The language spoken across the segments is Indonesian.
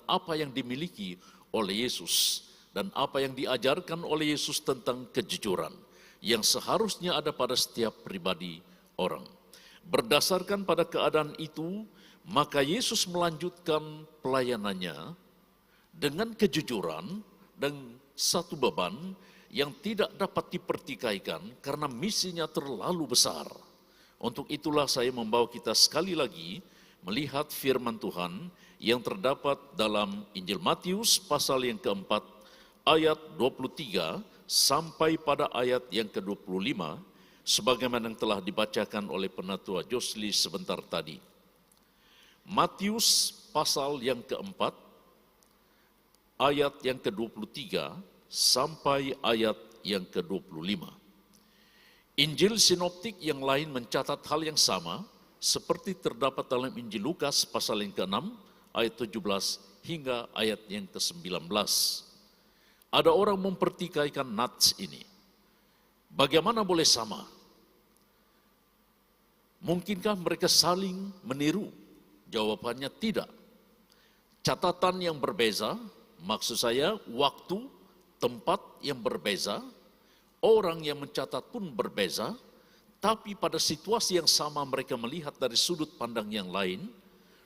apa yang dimiliki oleh Yesus dan apa yang diajarkan oleh Yesus tentang kejujuran yang seharusnya ada pada setiap pribadi orang. Berdasarkan pada keadaan itu, maka Yesus melanjutkan pelayanannya dengan kejujuran dan satu beban yang tidak dapat dipertikaikan karena misinya terlalu besar. Untuk itulah saya membawa kita sekali lagi melihat firman Tuhan yang terdapat dalam Injil Matius pasal yang keempat ayat 23 sampai pada ayat yang ke-25 sebagaimana yang telah dibacakan oleh Penatua Josli sebentar tadi. Matius pasal yang keempat ayat yang ke-23 sampai ayat yang ke-25. Injil sinoptik yang lain mencatat hal yang sama seperti terdapat dalam Injil Lukas pasal yang ke-6 ayat 17 hingga ayat yang ke-19. Ada orang mempertikaikan nats ini. Bagaimana boleh sama? Mungkinkah mereka saling meniru? Jawabannya tidak. Catatan yang berbeza, maksud saya waktu, tempat yang berbeza, orang yang mencatat pun berbeza, tapi pada situasi yang sama mereka melihat dari sudut pandang yang lain,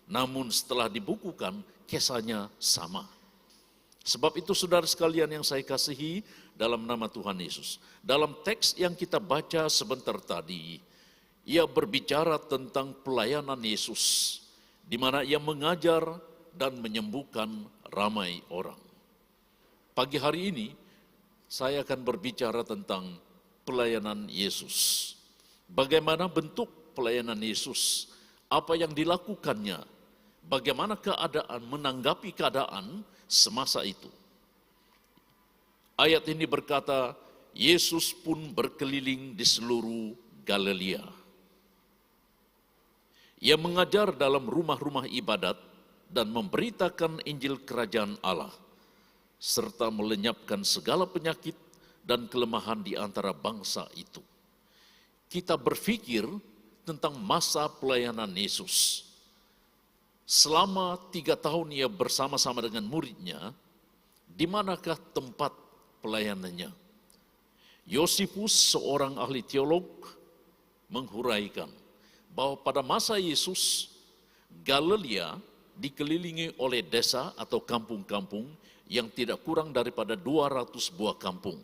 namun setelah dibukukan, kisahnya sama. Sebab itu saudara sekalian yang saya kasihi dalam nama Tuhan Yesus. Dalam teks yang kita baca sebentar tadi, ia berbicara tentang pelayanan Yesus, di mana ia mengajar dan menyembuhkan ramai orang. Pagi hari ini, saya akan berbicara tentang pelayanan Yesus. Bagaimana bentuk pelayanan Yesus, apa yang dilakukannya, bagaimana keadaan, menanggapi keadaan semasa itu. Ayat ini berkata, Yesus pun berkeliling di seluruh Galilea. Ia mengajar dalam rumah-rumah ibadat dan memberitakan Injil Kerajaan Allah, serta melenyapkan segala penyakit dan kelemahan di antara bangsa itu. Kita berpikir tentang masa pelayanan Yesus. Selama 3 tahun ia bersama-sama dengan muridnya, di manakah tempat pelayanannya? Yosifus, seorang ahli teolog, menghuraikan bahwa pada masa Yesus, Galilea dikelilingi oleh desa atau kampung-kampung yang tidak kurang daripada 200 buah kampung.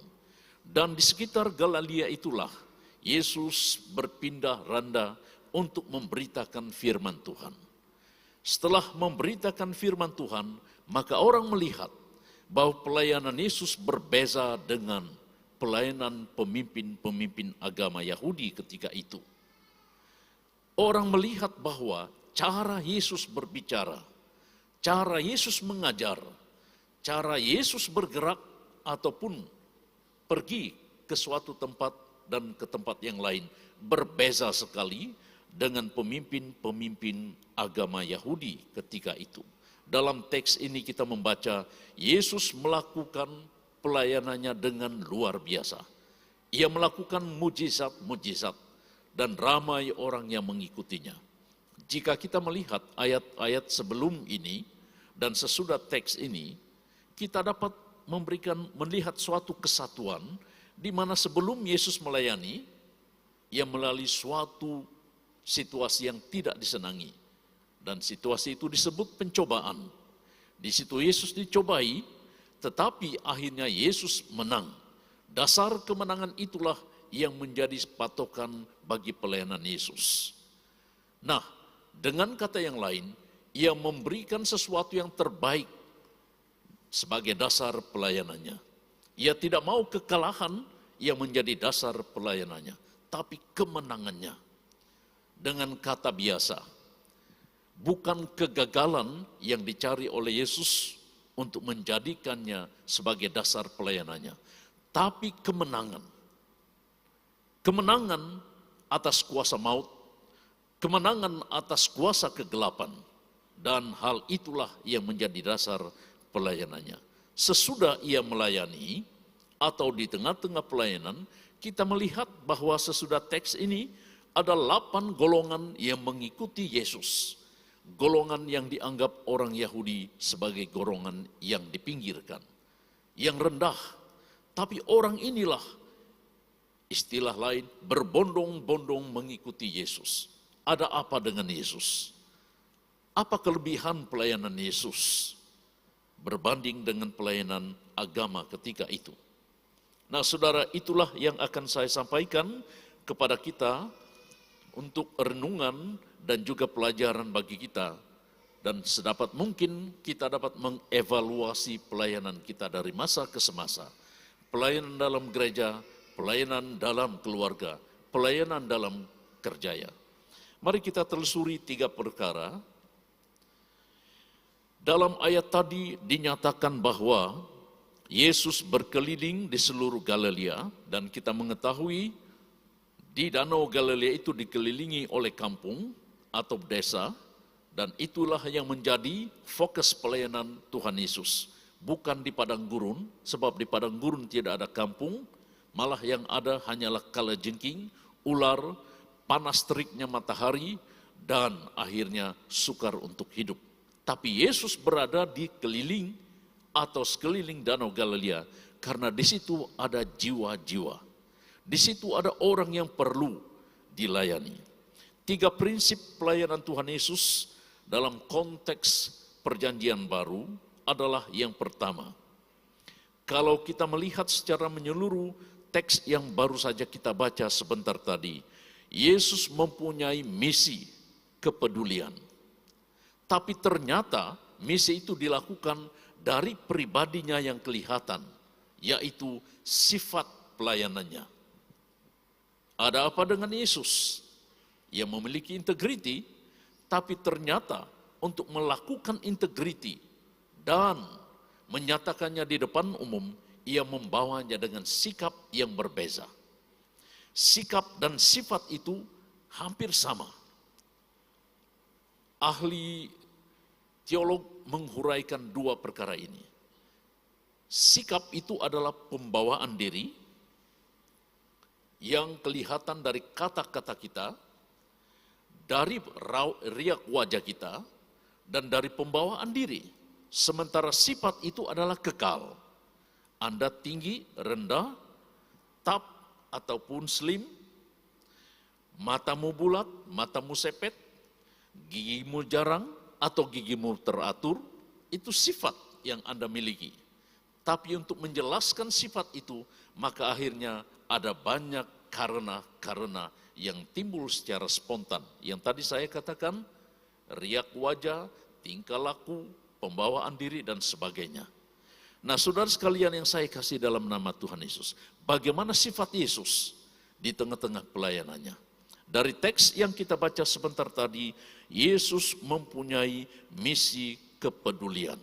Dan di sekitar Galilea itulah Yesus berpindah randa untuk memberitakan firman Tuhan. Setelah memberitakan firman Tuhan, maka orang melihat bahwa pelayanan Yesus berbeza dengan pelayanan pemimpin-pemimpin agama Yahudi ketika itu. Orang melihat bahwa cara Yesus berbicara, cara Yesus mengajar, cara Yesus bergerak ataupun pergi ke suatu tempat dan ke tempat yang lain berbeza sekali dengan pemimpin-pemimpin agama Yahudi ketika itu. Dalam teks ini kita membaca Yesus melakukan pelayanannya dengan luar biasa. Ia melakukan mujizat-mujizat dan ramai orang yang mengikutinya. Jika kita melihat ayat-ayat sebelum ini dan sesudah teks ini, kita dapat melihat suatu kesatuan di mana sebelum Yesus melayani, ia melalui suatu situasi yang tidak disenangi. Dan situasi itu disebut pencobaan. Di situ Yesus dicobai, tetapi akhirnya Yesus menang. Dasar kemenangan itulah yang menjadi patokan bagi pelayanan Yesus. Nah, dengan kata yang lain, ia memberikan sesuatu yang terbaik sebagai dasar pelayanannya. Ia tidak mau kekalahan yang menjadi dasar pelayanannya, tapi kemenangannya. Dengan kata biasa, bukan kegagalan yang dicari oleh Yesus untuk menjadikannya sebagai dasar pelayanannya, tapi kemenangan. Kemenangan atas kuasa maut, kemenangan atas kuasa kegelapan, dan hal itulah yang menjadi dasar pelayanannya. Sesudah ia melayani atau di tengah-tengah pelayanan, kita melihat bahwa sesudah teks ini ada 8 golongan yang mengikuti Yesus. golongan yang dianggap orang Yahudi sebagai golongan yang dipinggirkan, yang rendah. Tapi orang inilah, istilah lain, berbondong-bondong mengikuti Yesus. Ada apa dengan Yesus? Apa kelebihan pelayanan Yesus berbanding dengan pelayanan agama ketika itu? Nah, saudara, itulah yang akan saya sampaikan kepada kita untuk renungan dan juga pelajaran bagi kita. Dan sedapat mungkin kita dapat mengevaluasi pelayanan kita dari masa ke semasa. Pelayanan dalam gereja, pelayanan dalam keluarga, pelayanan dalam kerjaya. Mari kita telusuri 3 perkara. Dalam ayat tadi dinyatakan bahwa Yesus berkeliling di seluruh Galilea, dan kita mengetahui di Danau Galilea itu dikelilingi oleh kampung atau desa, dan itulah yang menjadi fokus pelayanan Tuhan Yesus. Bukan di padang gurun, sebab di padang gurun tidak ada kampung, malah yang ada hanyalah kalajengking, ular, panas teriknya matahari, dan akhirnya sukar untuk hidup. Tapi Yesus berada di keliling atau sekeliling Danau Galilea, karena di situ ada jiwa-jiwa. Di situ ada orang yang perlu dilayani. 3 prinsip pelayanan Tuhan Yesus dalam konteks perjanjian baru adalah yang pertama. Kalau kita melihat secara menyeluruh teks yang baru saja kita baca sebentar tadi, Yesus mempunyai misi kepedulian. Tapi ternyata misi itu dilakukan dari pribadinya yang kelihatan, yaitu sifat pelayanannya. Ada apa dengan Yesus? Ia memiliki integriti, tapi ternyata untuk melakukan integriti dan menyatakannya di depan umum, ia membawanya dengan sikap yang berbeza. Sikap dan sifat itu hampir sama. Ahli teolog menghuraikan 2 perkara ini. Sikap itu adalah pembawaan diri yang kelihatan dari kata-kata kita, dari riak wajah kita, dan dari pembawaan diri. Sementara sifat itu adalah kekal. Anda tinggi, rendah, tap ataupun slim, matamu bulat, matamu sepet, gigimu jarang atau gigimu teratur, itu sifat yang Anda miliki. Tapi untuk menjelaskan sifat itu, maka akhirnya ada banyak karena yang timbul secara spontan. Yang tadi saya katakan, riak wajah, tingkah laku, pembawaan diri, dan sebagainya. Nah, saudara sekalian yang saya kasih dalam nama Tuhan Yesus, bagaimana sifat Yesus di tengah-tengah pelayanannya? Dari teks yang kita baca sebentar tadi, Yesus mempunyai misi kepedulian.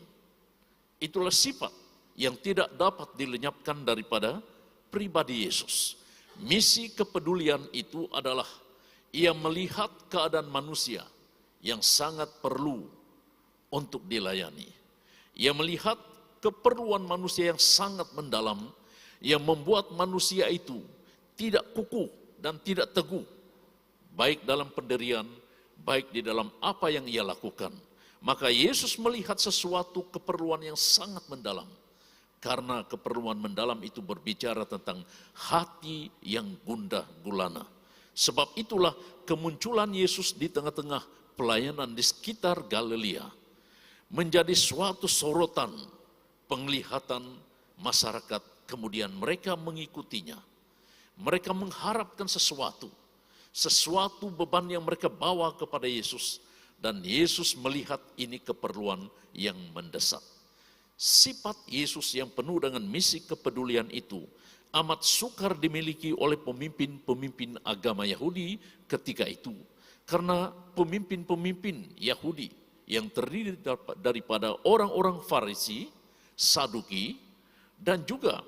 Itulah sifat yang tidak dapat dilenyapkan daripada pribadi Yesus. Misi kepedulian itu adalah ia melihat keadaan manusia yang sangat perlu untuk dilayani. Ia melihat keperluan manusia yang sangat mendalam, yang membuat manusia itu tidak kukuh dan tidak teguh, baik dalam pendirian, baik di dalam apa yang ia lakukan. Maka Yesus melihat sesuatu keperluan yang sangat mendalam. Karena keperluan mendalam itu berbicara tentang hati yang gundah gulana. Sebab itulah kemunculan Yesus di tengah-tengah pelayanan di sekitar Galilea menjadi suatu sorotan penglihatan masyarakat, kemudian mereka mengikutinya. Mereka mengharapkan sesuatu beban yang mereka bawa kepada Yesus, dan Yesus melihat ini keperluan yang mendesak. Sifat Yesus yang penuh dengan misi kepedulian itu amat sukar dimiliki oleh pemimpin-pemimpin agama Yahudi ketika itu. Karena pemimpin-pemimpin Yahudi yang terdiri daripada orang-orang Farisi, Saduki, dan juga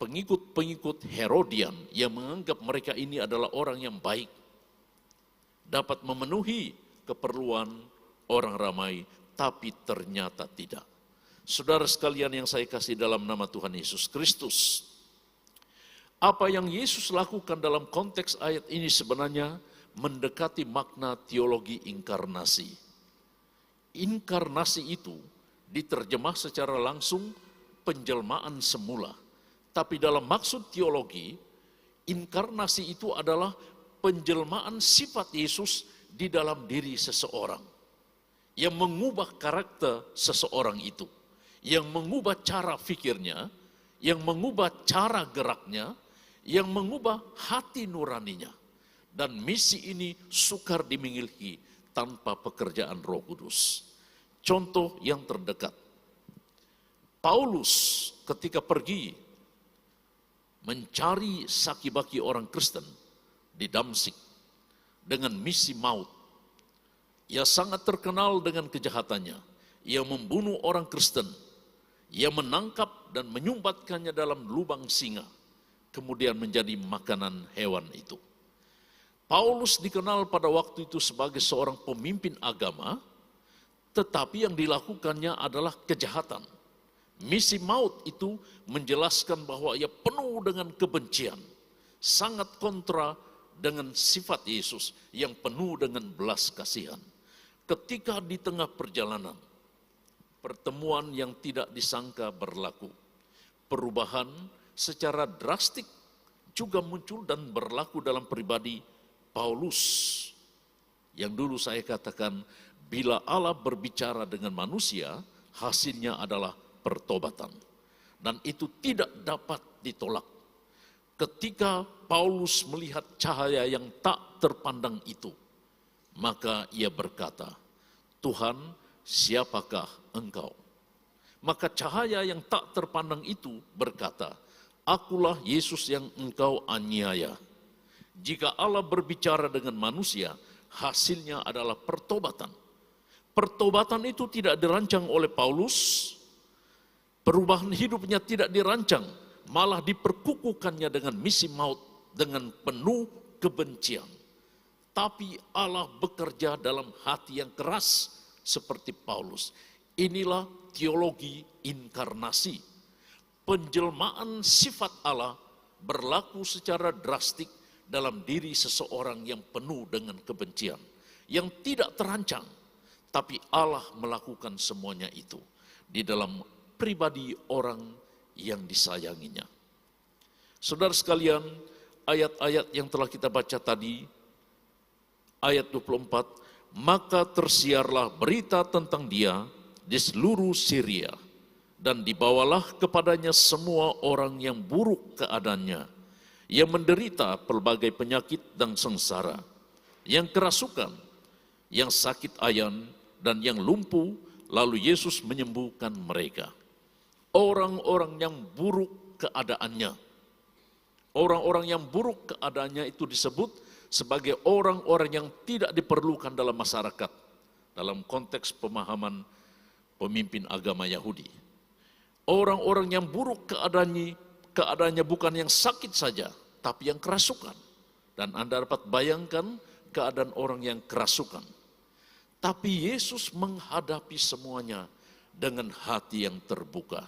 pengikut-pengikut Herodian yang menganggap mereka ini adalah orang yang baik, dapat memenuhi keperluan orang ramai, tapi ternyata tidak. Saudara sekalian yang saya kasih dalam nama Tuhan Yesus Kristus, apa yang Yesus lakukan dalam konteks ayat ini sebenarnya mendekati makna teologi inkarnasi. Inkarnasi itu diterjemah secara langsung penjelmaan semula. Tapi dalam maksud teologi, inkarnasi itu adalah penjelmaan sifat Yesus di dalam diri seseorang. Yang mengubah karakter seseorang itu. Yang mengubah cara pikirnya, yang mengubah cara geraknya, yang mengubah hati nuraninya. Dan misi ini sukar dimiliki tanpa pekerjaan Roh Kudus. Contoh yang terdekat. Paulus ketika pergi mencari saki-baki orang Kristen di Damsyik dengan misi maut. Ia sangat terkenal dengan kejahatannya. Ia membunuh orang Kristen. Ia menangkap dan menyumbatkannya dalam lubang singa. Kemudian menjadi makanan hewan itu. Paulus dikenal pada waktu itu sebagai seorang pemimpin agama, tetapi yang dilakukannya adalah kejahatan. Misi maut itu menjelaskan bahwa ia penuh dengan kebencian, sangat kontra dengan sifat Yesus yang penuh dengan belas kasihan. Ketika di tengah perjalanan, pertemuan yang tidak disangka berlaku. Perubahan secara drastik juga muncul dan berlaku dalam pribadi Paulus. Yang dulu saya katakan, bila Allah berbicara dengan manusia, hasilnya adalah pertobatan. Dan itu tidak dapat ditolak. Ketika Paulus melihat cahaya yang tak terpandang itu, maka ia berkata, Tuhan, siapakah engkau? Maka cahaya yang tak terpandang itu berkata, akulah Yesus yang engkau aniaya. Jika Allah berbicara dengan manusia, hasilnya adalah pertobatan. Pertobatan itu tidak dirancang oleh Paulus, perubahan hidupnya tidak dirancang, malah diperkukukannya dengan misi maut, dengan penuh kebencian. Tapi Allah bekerja dalam hati yang keras seperti Paulus. Inilah teologi inkarnasi. Penjelmaan sifat Allah berlaku secara drastik dalam diri seseorang yang penuh dengan kebencian, yang tidak terancang, tapi Allah melakukan semuanya itu di dalam pribadi orang yang disayanginya. Saudara sekalian, ayat-ayat yang telah kita baca tadi, ayat 24, maka tersiarlah berita tentang dia di seluruh Syria, dan dibawalah kepadanya semua orang yang buruk keadaannya, yang menderita pelbagai penyakit dan sengsara, yang kerasukan, yang sakit ayan, dan yang lumpuh, lalu Yesus menyembuhkan mereka. Orang-orang yang buruk keadaannya. Orang-orang yang buruk keadaannya itu disebut sebagai orang-orang yang tidak diperlukan dalam masyarakat, dalam konteks pemahaman pemimpin agama Yahudi. Orang-orang yang buruk keadaannya bukan yang sakit saja, tapi yang kerasukan. Dan Anda dapat bayangkan keadaan orang yang kerasukan. Tapi Yesus menghadapi semuanya dengan hati yang terbuka,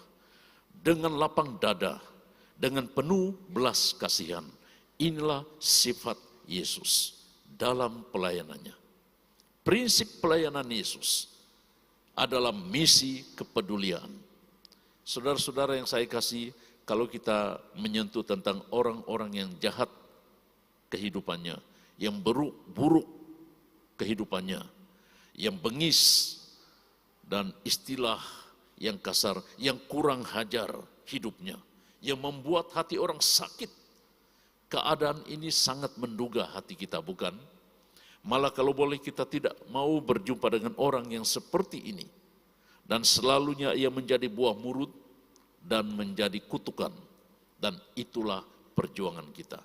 dengan lapang dada, dengan penuh belas kasihan. Inilah sifat Yesus dalam pelayanannya. Prinsip pelayanan Yesus adalah misi kepedulian. Saudara-saudara yang saya kasih, kalau kita menyentuh tentang orang-orang yang jahat kehidupannya, yang buruk kehidupannya, yang bengis, dan istilah yang kasar, yang kurang hajar hidupnya, yang membuat hati orang sakit. Keadaan ini sangat menduga hati kita, bukan? Malah kalau boleh kita tidak mau berjumpa dengan orang yang seperti ini. Dan selalunya ia menjadi buah mulut dan menjadi kutukan. Dan itulah perjuangan kita.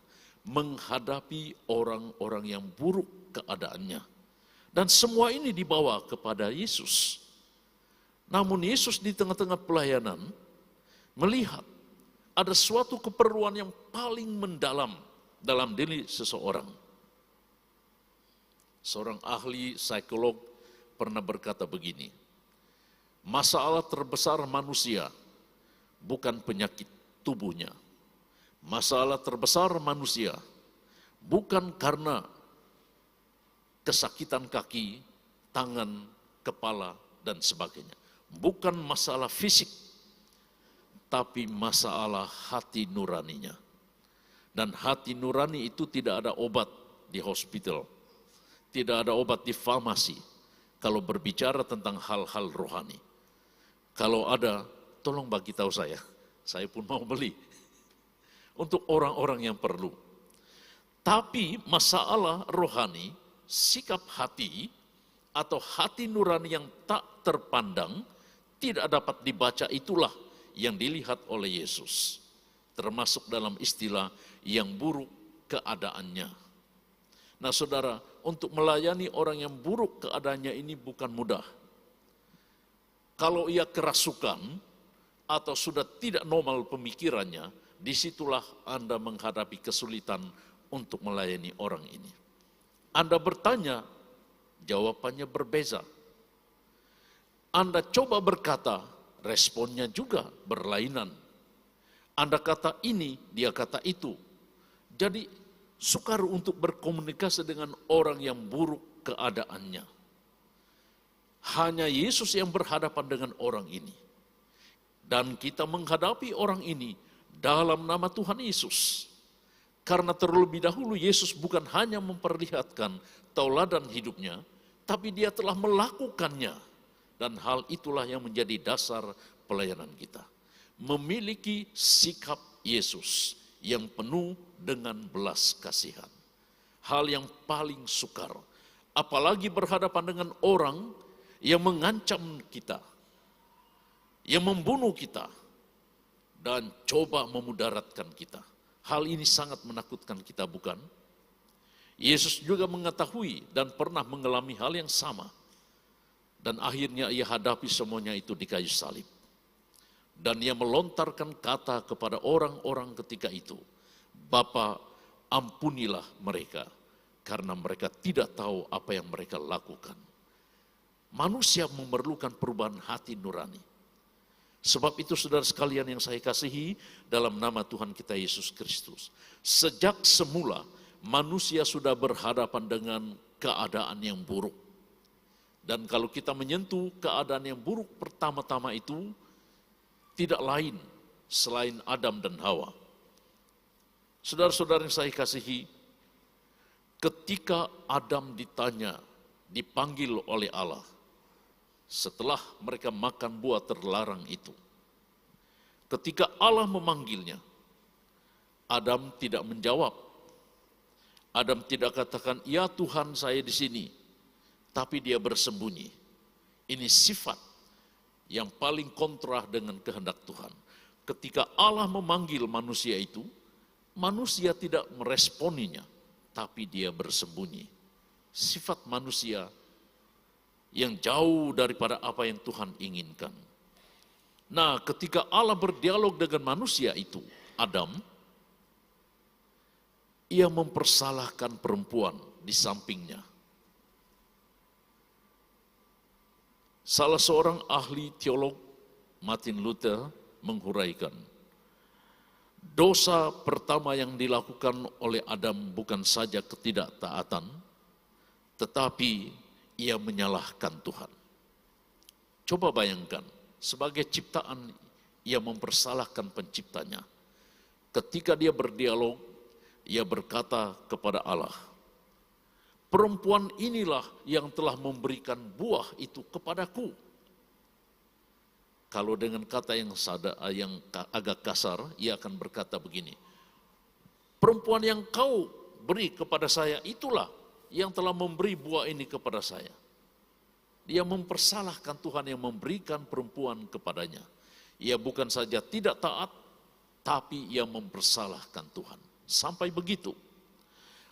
Menghadapi orang-orang yang buruk keadaannya. Dan semua ini dibawa kepada Yesus. Namun Yesus di tengah-tengah pelayanan melihat ada suatu keperluan yang paling mendalam dalam diri seseorang. Seorang ahli psikolog pernah berkata begini, masalah terbesar manusia bukan penyakit tubuhnya. Masalah terbesar manusia bukan karena kesakitan kaki, tangan, kepala, dan sebagainya. Bukan masalah fisik, tapi masalah hati nuraninya. Dan hati nurani itu tidak ada obat di hospital, tidak ada obat di farmasi kalau berbicara tentang hal-hal rohani. Kalau ada, tolong bagi tahu saya pun mau beli untuk orang-orang yang perlu. Tapi masalah rohani, sikap hati atau hati nurani yang tak terpandang, tidak dapat dibaca, itulah yang dilihat oleh Yesus. Termasuk dalam istilah yang buruk keadaannya. Nah saudara, untuk melayani orang yang buruk keadaannya ini bukan mudah. Kalau ia kerasukan atau sudah tidak normal pemikirannya, disitulah Anda menghadapi kesulitan untuk melayani orang ini. Anda bertanya, jawabannya berbeza. Anda coba berkata, responnya juga berlainan. Anda kata ini, dia kata itu. Jadi sukar untuk berkomunikasi dengan orang yang buruk keadaannya. Hanya Yesus yang berhadapan dengan orang ini. Dan kita menghadapi orang ini dalam nama Tuhan Yesus. Karena terlebih dahulu Yesus bukan hanya memperlihatkan tauladan hidupnya, tapi dia telah melakukannya. Dan hal itulah yang menjadi dasar pelayanan kita. Memiliki sikap Yesus yang penuh dengan belas kasihan. Hal yang paling sukar. Apalagi berhadapan dengan orang yang mengancam kita, yang membunuh kita, dan coba memudaratkan kita. Hal ini sangat menakutkan kita, bukan? Yesus juga mengetahui dan pernah mengalami hal yang sama. Dan akhirnya ia hadapi semuanya itu di kayu salib. Dan ia melontarkan kata kepada orang-orang ketika itu, Bapa, ampunilah mereka, karena mereka tidak tahu apa yang mereka lakukan. Manusia memerlukan perubahan hati nurani. Sebab itu saudara sekalian yang saya kasihi, dalam nama Tuhan kita Yesus Kristus, sejak semula manusia sudah berhadapan dengan keadaan yang buruk. Dan kalau kita menyentuh keadaan yang buruk pertama-tama itu, tidak lain selain Adam dan Hawa. Saudara-saudara yang saya kasihi, ketika Adam dipanggil oleh Allah, setelah mereka makan buah terlarang itu, ketika Allah memanggilnya, Adam tidak menjawab. Adam tidak katakan, ya Tuhan saya di sini, tapi dia bersembunyi. Ini sifat yang paling kontra dengan kehendak Tuhan. Ketika Allah memanggil manusia itu, manusia tidak meresponinya, tapi dia bersembunyi. Sifat manusia yang jauh daripada apa yang Tuhan inginkan. Nah, ketika Allah berdialog dengan manusia itu, Adam, ia mempersalahkan perempuan di sampingnya. Salah seorang ahli teolog, Martin Luther, menghuraikan, dosa pertama yang dilakukan oleh Adam bukan saja ketidaktaatan, tetapi ia menyalahkan Tuhan. Coba bayangkan, sebagai ciptaan ia mempersalahkan penciptanya. Ketika dia berdialog, ia berkata kepada Allah, perempuan inilah yang telah memberikan buah itu kepadaku. Kalau dengan kata yang agak kasar, ia akan berkata begini, perempuan yang kau beri kepada saya itulah yang telah memberi buah ini kepada saya. Dia mempersalahkan Tuhan yang memberikan perempuan kepadanya. Ia bukan saja tidak taat, tapi ia mempersalahkan Tuhan. Sampai begitu.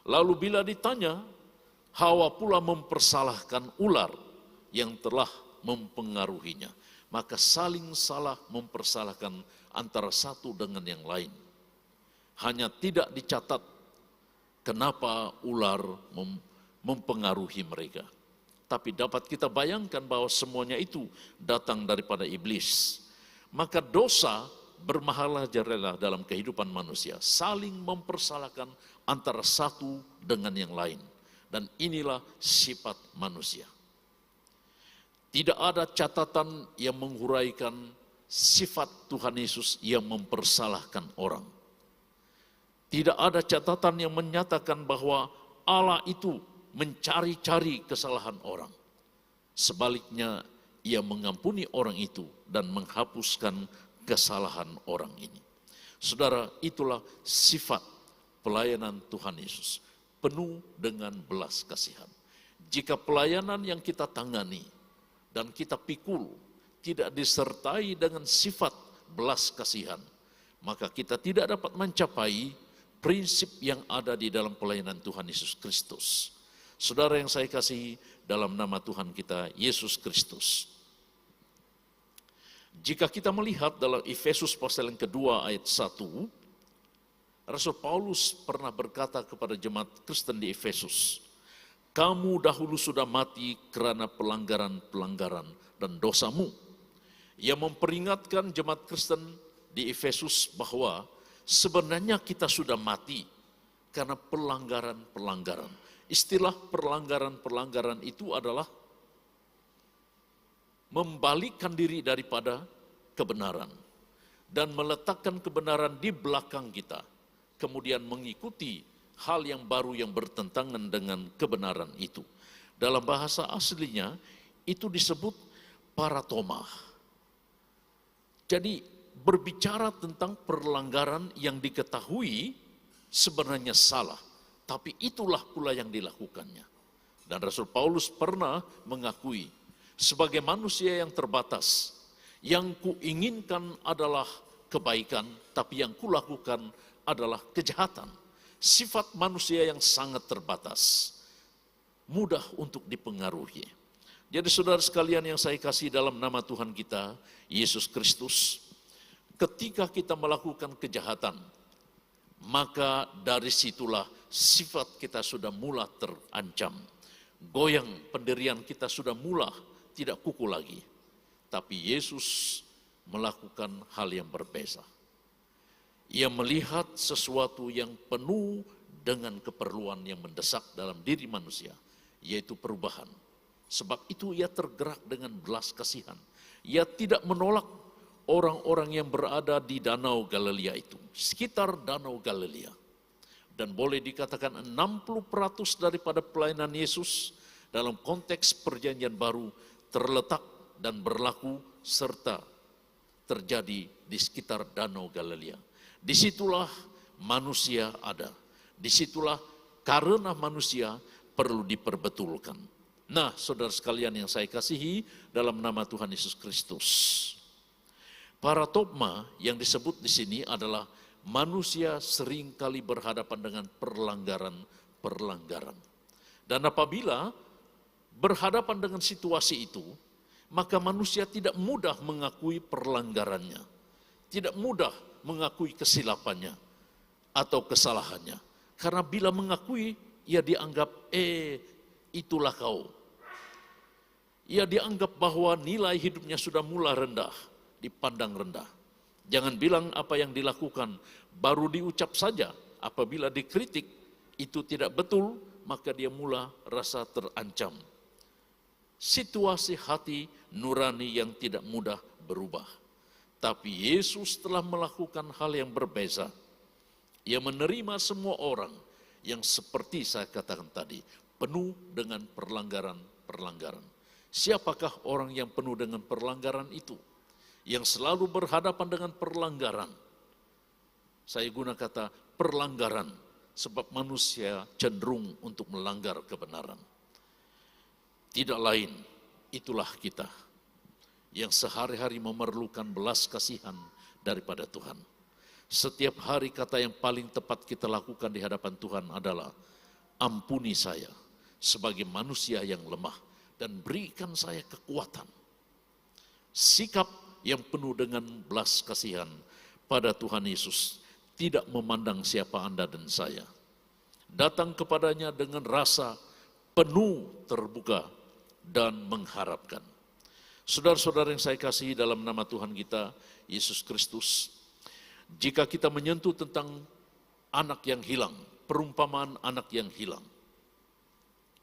Lalu bila ditanya, Hawa pula mempersalahkan ular yang telah mempengaruhinya. Maka saling salah mempersalahkan antara satu dengan yang lain. Hanya tidak dicatat kenapa ular mempengaruhi mereka. Tapi dapat kita bayangkan bahwa semuanya itu datang daripada iblis. Maka dosa bermahalajarela dalam kehidupan manusia, saling mempersalahkan antara satu dengan yang lain. Dan inilah sifat manusia. Tidak ada catatan yang menguraikan sifat Tuhan Yesus yang mempersalahkan orang. Tidak ada catatan yang menyatakan bahwa Allah itu mencari-cari kesalahan orang. Sebaliknya, Ia mengampuni orang itu dan menghapuskan kesalahan orang ini. Saudara, itulah sifat pelayanan Tuhan Yesus, penuh dengan belas kasihan. Jika pelayanan yang kita tangani dan kita pikul tidak disertai dengan sifat belas kasihan, maka kita tidak dapat mencapai prinsip yang ada di dalam pelayanan Tuhan Yesus Kristus. Saudara yang saya kasihi, dalam nama Tuhan kita Yesus Kristus, jika kita melihat dalam Efesus pasal yang kedua ayat 1, Rasul Paulus pernah berkata kepada jemaat Kristen di Efesus, "Kamu dahulu sudah mati karena pelanggaran-pelanggaran dan dosamu." Ia memperingatkan jemaat Kristen di Efesus bahwa sebenarnya kita sudah mati karena pelanggaran-pelanggaran. Istilah pelanggaran-pelanggaran itu adalah membalikkan diri daripada kebenaran dan meletakkan kebenaran di belakang kita, kemudian mengikuti hal yang baru yang bertentangan dengan kebenaran itu. Dalam bahasa aslinya itu disebut paratoma. Jadi berbicara tentang pelanggaran yang diketahui sebenarnya salah, tapi itulah pula yang dilakukannya. Dan Rasul Paulus pernah mengakui, sebagai manusia yang terbatas, yang kuinginkan adalah kebaikan, tapi yang kulakukan adalah kejahatan. Sifat manusia yang sangat terbatas, mudah untuk dipengaruhi. Jadi saudara sekalian yang saya kasih dalam nama Tuhan kita, Yesus Kristus, ketika kita melakukan kejahatan, maka dari situlah sifat kita sudah mula terancam. Goyang pendirian kita sudah mula tidak kuku lagi. Tapi Yesus melakukan hal yang berbeda. Ia melihat sesuatu yang penuh dengan keperluan yang mendesak dalam diri manusia, yaitu perubahan. Sebab itu ia tergerak dengan belas kasihan. Ia tidak menolak orang-orang yang berada di Danau Galilea itu, sekitar Danau Galilea. Dan boleh dikatakan 60% daripada pelayanan Yesus dalam konteks perjanjian baru terletak dan berlaku serta terjadi di sekitar Danau Galilea. Disitulah manusia ada. Disitulah karena manusia perlu diperbetulkan. Nah, saudara sekalian yang saya kasihi dalam nama Tuhan Yesus Kristus, paratopma yang disebut di sini adalah manusia seringkali berhadapan dengan perlanggaran-perlanggaran. Dan apabila berhadapan dengan situasi itu, maka manusia tidak mudah mengakui perlanggarannya, tidak mudah mengakui kesilapannya atau kesalahannya. Karena bila mengakui, ia dianggap, itulah kau. Ia dianggap bahwa nilai hidupnya sudah mulai rendah, dipandang rendah. Jangan bilang apa yang dilakukan baru diucap saja, apabila dikritik itu tidak betul, maka dia mula rasa terancam. Situasi hati nurani yang tidak mudah berubah. Tapi Yesus telah melakukan hal yang berbeza. Ia menerima semua orang yang seperti saya katakan tadi, penuh dengan perlanggaran-perlanggaran. Siapakah orang yang penuh dengan perlanggaran itu? Yang selalu berhadapan dengan perlanggaran. Saya guna kata perlanggaran, sebab manusia cenderung untuk melanggar kebenaran. Tidak lain, itulah kita yang sehari-hari memerlukan belas kasihan daripada Tuhan. Setiap hari kata yang paling tepat kita lakukan di hadapan Tuhan adalah, ampuni saya sebagai manusia yang lemah dan berikan saya kekuatan. Sikap yang penuh dengan belas kasihan pada Tuhan Yesus, tidak memandang siapa Anda dan saya. Datang kepadanya dengan rasa penuh terbuka dan mengharapkan. Saudara-saudara yang saya kasihi dalam nama Tuhan kita, Yesus Kristus, jika kita menyentuh tentang anak yang hilang, perumpamaan anak yang hilang,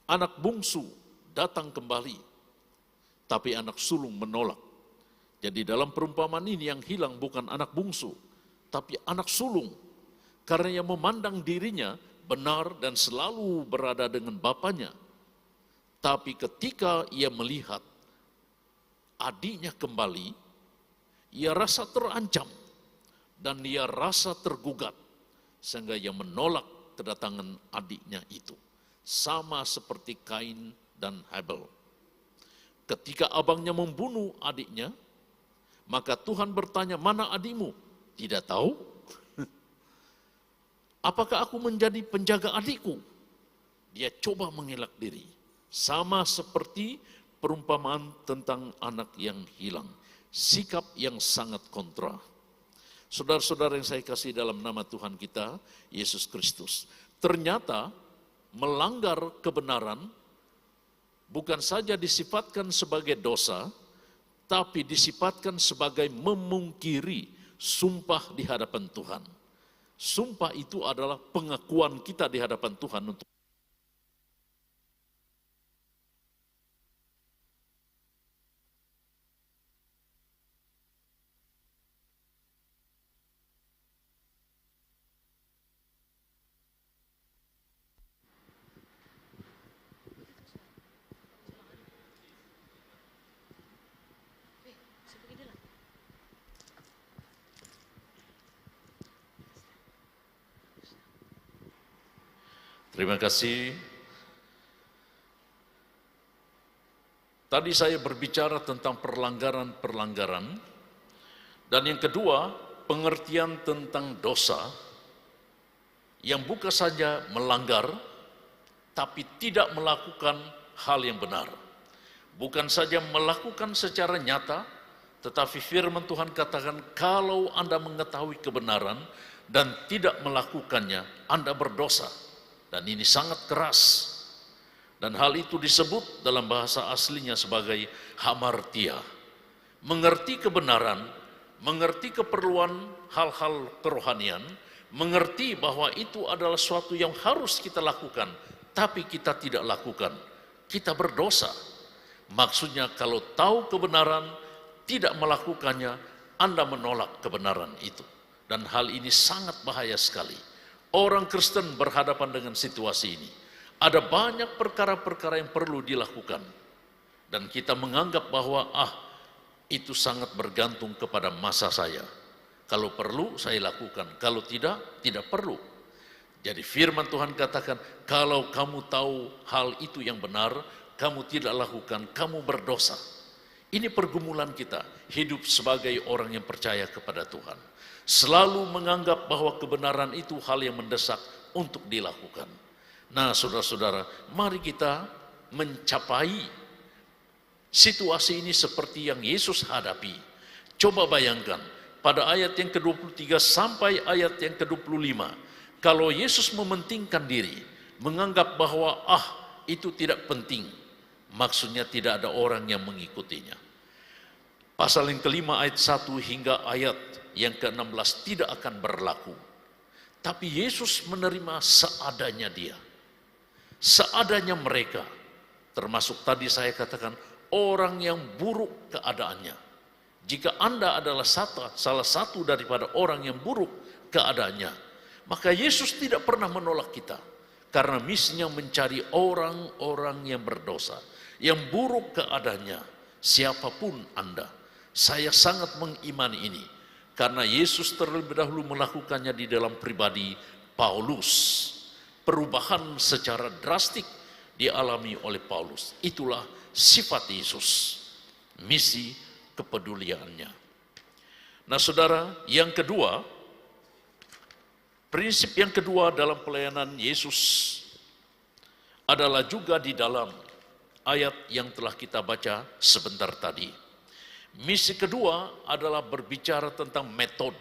Anak bungsu datang kembali, tapi anak sulung menolak. Jadi dalam perumpamaan ini yang hilang bukan anak bungsu, tapi anak sulung. Karena ia memandang dirinya benar dan selalu berada dengan bapaknya. Tapi ketika ia melihat adiknya kembali, ia rasa terancam dan ia rasa tergugat. Sehingga ia menolak kedatangan adiknya itu. Sama seperti Kain dan Habel. Ketika abangnya membunuh adiknya, maka Tuhan bertanya, mana adikmu? Tidak tahu. Apakah aku menjadi penjaga adikku? Dia coba mengelak diri. Sama seperti perumpamaan tentang anak yang hilang. Sikap yang sangat kontra. Saudara-saudara yang saya kasih dalam nama Tuhan kita, Yesus Kristus. Ternyata melanggar kebenaran bukan saja disifatkan sebagai dosa, tapi disifatkan sebagai memungkiri sumpah di hadapan Tuhan. Sumpah itu adalah pengakuan kita di hadapan Tuhan untuk Terima kasih. Tadi saya berbicara tentang perlanggaran-perlanggaran. Dan yang kedua, pengertian tentang dosa yang bukan saja melanggar, tapi tidak melakukan hal yang benar. Bukan saja melakukan secara nyata, tetapi firman Tuhan katakan, kalau Anda mengetahui kebenaran dan tidak melakukannya, Anda berdosa. Dan ini sangat keras. Dan hal itu disebut dalam bahasa aslinya sebagai hamartia. Mengerti kebenaran, mengerti keperluan hal-hal kerohanian, mengerti bahwa itu adalah suatu yang harus kita lakukan, tapi kita tidak lakukan. Kita berdosa. Maksudnya kalau tahu kebenaran, tidak melakukannya, Anda menolak kebenaran itu. Dan hal ini sangat bahaya sekali. Orang Kristen berhadapan dengan situasi ini. Ada banyak perkara-perkara yang perlu dilakukan. Dan kita menganggap bahwa itu sangat bergantung kepada masa saya. Kalau perlu saya lakukan, kalau tidak, tidak perlu. Jadi firman Tuhan katakan, kalau kamu tahu hal itu yang benar, kamu tidak lakukan, kamu berdosa. Ini pergumulan kita, hidup sebagai orang yang percaya kepada Tuhan. Selalu menganggap bahwa kebenaran itu hal yang mendesak untuk dilakukan. Nah, saudara-saudara, mari kita mencapai situasi ini seperti yang Yesus hadapi. Coba bayangkan, pada ayat yang ke-23 sampai ayat yang ke-25, kalau Yesus mementingkan diri, menganggap bahwa itu tidak penting, maksudnya tidak ada orang yang mengikutinya. Pasal yang kelima ayat 1 hingga ayat yang ke-16 tidak akan berlaku. Tapi Yesus menerima seadanya dia. Seadanya mereka. Termasuk tadi saya katakan orang yang buruk keadaannya. Jika Anda adalah salah satu daripada orang yang buruk keadaannya, maka Yesus tidak pernah menolak kita. Karena misinya mencari orang-orang yang berdosa, yang buruk keadaannya, siapapun Anda. Saya sangat mengimani ini. Karena Yesus terlebih dahulu melakukannya di dalam pribadi Paulus. Perubahan secara drastik dialami oleh Paulus. Itulah sifat Yesus. Misi kepeduliannya. Nah saudara, yang kedua, prinsip yang kedua dalam pelayanan Yesus adalah juga di dalam ayat yang telah kita baca sebentar tadi. Misi kedua adalah berbicara tentang metode,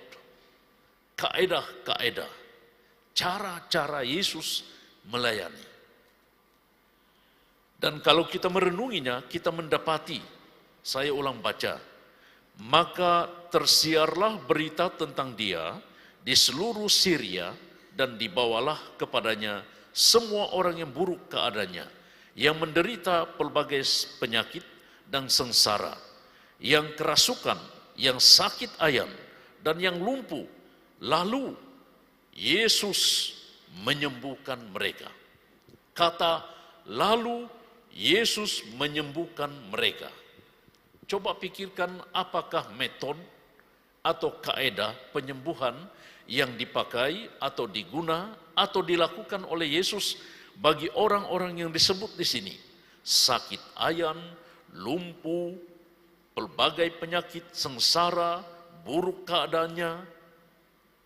kaedah-kaedah, cara-cara Yesus melayani. Dan kalau kita merenunginya, kita mendapati, saya ulang baca, maka tersiarlah berita tentang dia di seluruh Syria dan dibawalah kepadanya semua orang yang buruk keadaannya, yang menderita pelbagai penyakit dan sengsara, yang kerasukan, yang sakit ayan, dan yang lumpuh. Lalu Yesus menyembuhkan mereka. Kata lalu Yesus menyembuhkan mereka. Coba pikirkan apakah metode atau kaedah penyembuhan yang dipakai atau diguna atau dilakukan oleh Yesus bagi orang-orang yang disebut di sini. Sakit ayan, lumpuh, pelbagai penyakit, sengsara, buruk keadaannya,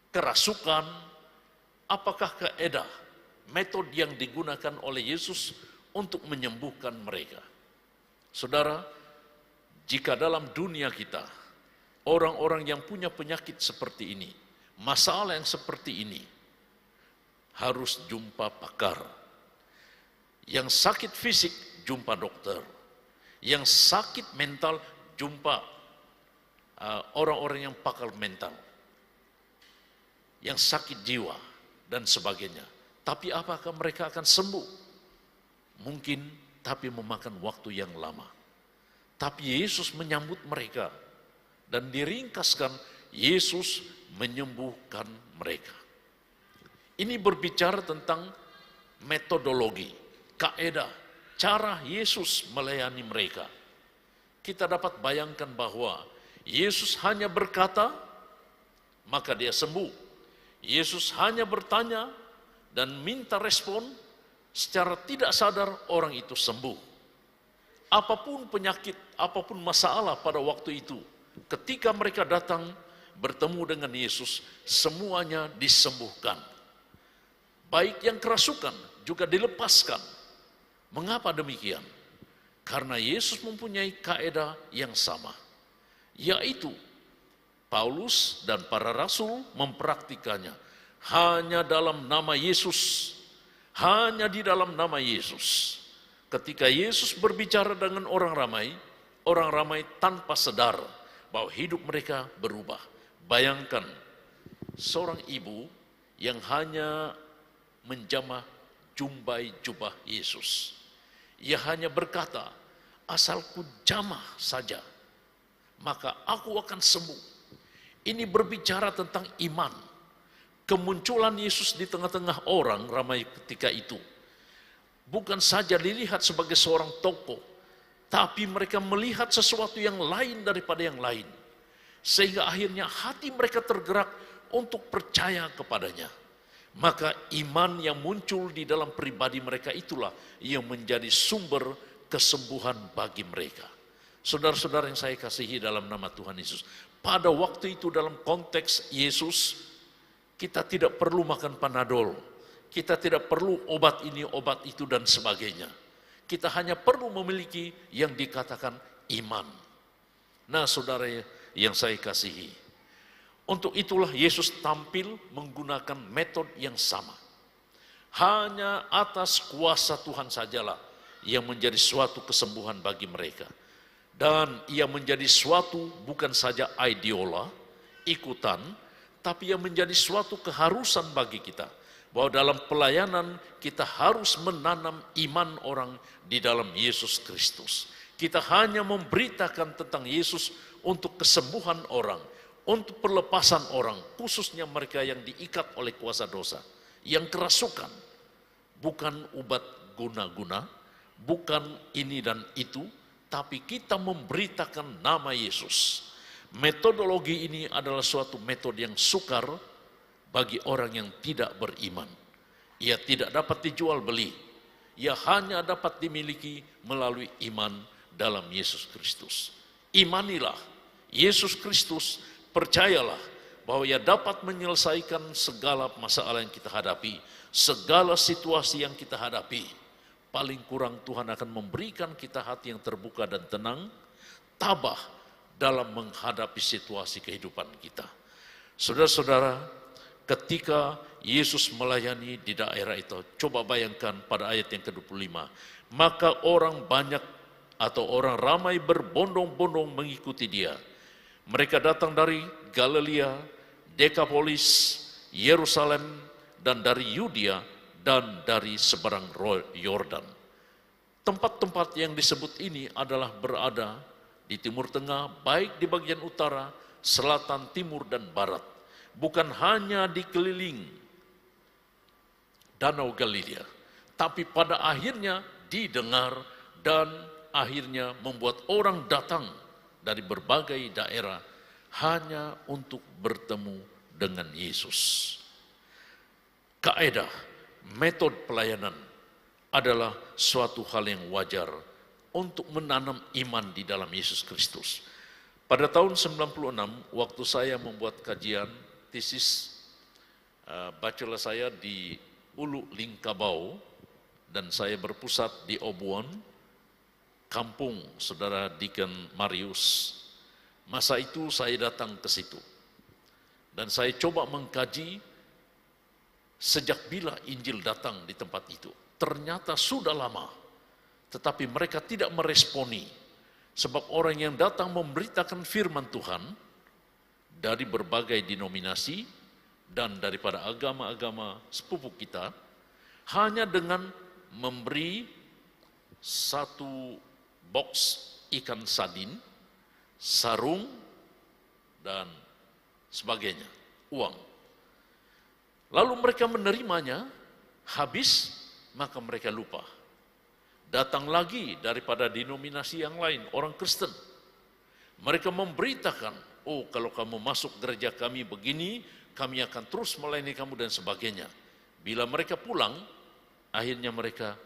kerasukan. Apakah kaedah, metode yang digunakan oleh Yesus untuk menyembuhkan mereka? Saudara, jika dalam dunia kita, orang-orang yang punya penyakit seperti ini, masalah yang seperti ini, harus jumpa pakar. Yang sakit fisik, jumpa dokter. Yang sakit mental, jumpa orang-orang yang pakar mental. Yang sakit jiwa, dan sebagainya. Tapi apakah mereka akan sembuh? Mungkin, tapi memakan waktu yang lama. Tapi Yesus menyambut mereka. Dan diringkaskan, Yesus menyembuhkan mereka. Ini berbicara tentang metodologi, kaedah, cara Yesus melayani mereka. Kita dapat bayangkan bahwa Yesus hanya berkata, maka dia sembuh. Yesus hanya bertanya dan minta respon, secara tidak sadar orang itu sembuh. Apapun penyakit, apapun masalah pada waktu itu, ketika mereka datang bertemu dengan Yesus, semuanya disembuhkan. Baik yang kerasukan juga dilepaskan. Mengapa demikian? Karena Yesus mempunyai kaedah yang sama, yaitu Paulus dan para rasul mempraktikannya hanya dalam nama Yesus, hanya di dalam nama Yesus. Ketika Yesus berbicara dengan orang ramai tanpa sadar bahwa hidup mereka berubah. Bayangkan seorang ibu yang hanya menjamah jumbai jubah Yesus. Ia hanya berkata, asalku jamah saja, maka aku akan sembuh. Ini berbicara tentang iman. Kemunculan Yesus di tengah-tengah orang ramai ketika itu bukan saja dilihat sebagai seorang tokoh, tapi mereka melihat sesuatu yang lain daripada yang lain. Sehingga akhirnya hati mereka tergerak untuk percaya kepadanya. Maka iman yang muncul di dalam pribadi mereka itulah yang menjadi sumber kesembuhan bagi mereka. Saudara-saudara yang saya kasihi dalam nama Tuhan Yesus, pada waktu itu dalam konteks Yesus, kita tidak perlu makan Panadol, kita tidak perlu obat ini, obat itu, dan sebagainya. Kita hanya perlu memiliki yang dikatakan iman. Nah, saudara yang saya kasihi, untuk itulah Yesus tampil menggunakan metode yang sama. Hanya atas kuasa Tuhan sajalah yang menjadi suatu kesembuhan bagi mereka. Dan ia menjadi suatu bukan saja ideola, ikutan, tapi yang menjadi suatu keharusan bagi kita. Bahwa dalam pelayanan kita harus menanam iman orang di dalam Yesus Kristus. Kita hanya memberitakan tentang Yesus untuk kesembuhan orang, untuk perlepasan orang, khususnya mereka yang diikat oleh kuasa dosa, yang kerasukan. Bukan obat guna-guna, bukan ini dan itu, tapi kita memberitakan nama Yesus. Metodologi ini adalah suatu metode yang sukar bagi orang yang tidak beriman. Ia tidak dapat dijual beli. Ia hanya dapat dimiliki melalui iman dalam Yesus Kristus. Imanilah Yesus Kristus, percayalah bahwa ia dapat menyelesaikan segala masalah yang kita hadapi, segala situasi yang kita hadapi. Paling kurang Tuhan akan memberikan kita hati yang terbuka dan tenang, tabah dalam menghadapi situasi kehidupan kita. Saudara-saudara, ketika Yesus melayani di daerah itu, coba bayangkan pada ayat yang ke-25, maka orang banyak atau orang ramai berbondong-bondong mengikuti dia. Mereka datang dari Galilea, Dekapolis, Yerusalem, dan dari Yudea, dan dari seberang Yordan. Tempat-tempat yang disebut ini adalah berada di Timur Tengah, baik di bagian utara, selatan, timur, dan barat. Bukan hanya dikeliling Danau Galilea, tapi pada akhirnya didengar dan akhirnya membuat orang datang dari berbagai daerah hanya untuk bertemu dengan Yesus. Kaedah, metode pelayanan adalah suatu hal yang wajar untuk menanam iman di dalam Yesus Kristus. Pada tahun 96, waktu saya membuat kajian tesis bachelor saya di Ulu Lingkabau, dan saya berpusat di Obuon, kampung saudara Deacon Marius. Masa itu saya datang ke situ, dan saya coba mengkaji sejak bila Injil datang di tempat itu. Ternyata sudah lama, tetapi mereka tidak meresponi, sebab orang yang datang memberitakan firman Tuhan dari berbagai denominasi dan daripada agama-agama sepupu kita, hanya dengan memberi satu box ikan sardin, sarung, dan sebagainya, uang. Lalu mereka menerimanya, habis, maka mereka lupa. Datang lagi daripada denominasi yang lain, orang Kristen. Mereka memberitakan, oh kalau kamu masuk gereja kami begini, kami akan terus melayani kamu dan sebagainya. Bila mereka pulang, akhirnya mereka,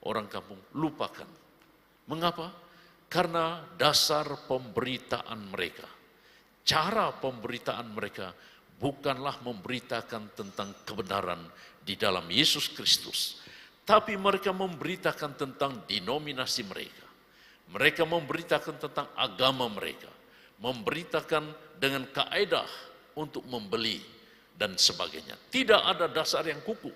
orang kampung, lupakan. Mengapa? Karena dasar pemberitaan mereka, cara pemberitaan mereka bukanlah memberitakan tentang kebenaran di dalam Yesus Kristus, tapi mereka memberitakan tentang denominasi mereka. Mereka memberitakan tentang agama mereka, memberitakan dengan kaedah untuk membeli dan sebagainya. Tidak ada dasar yang kukuh,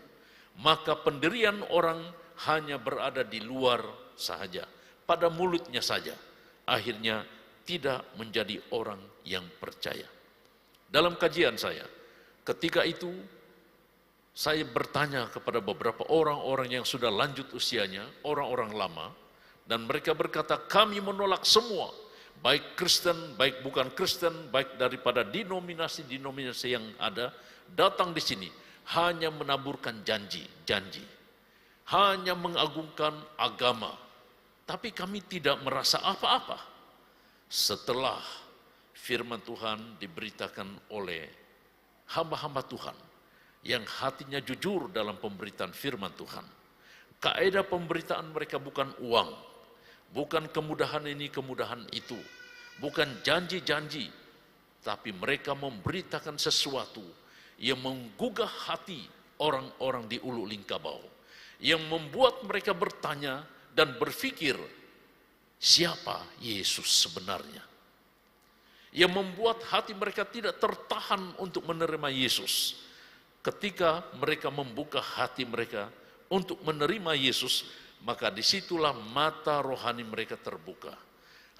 maka pendirian orang hanya berada di luar saja, pada mulutnya saja. Akhirnya tidak menjadi orang yang percaya. Dalam kajian saya, ketika itu saya bertanya kepada beberapa orang-orang yang sudah lanjut usianya, orang-orang lama, dan mereka berkata, kami menolak semua, baik Kristen, baik bukan Kristen, baik daripada denominasi-denominasi yang ada, datang di sini hanya menaburkan janji-janji, hanya mengagungkan agama, tapi kami tidak merasa apa-apa. Setelah firman Tuhan diberitakan oleh hamba-hamba Tuhan yang hatinya jujur dalam pemberitaan firman Tuhan, kaedah pemberitaan mereka bukan uang, bukan kemudahan ini, kemudahan itu, bukan janji-janji, tapi mereka memberitakan sesuatu yang menggugah hati orang-orang di Ulu Lingkabau, yang membuat mereka bertanya dan berpikir, siapa Yesus sebenarnya? Yang membuat hati mereka tidak tertahan untuk menerima Yesus. Ketika mereka membuka hati mereka untuk menerima Yesus, maka disitulah mata rohani mereka terbuka.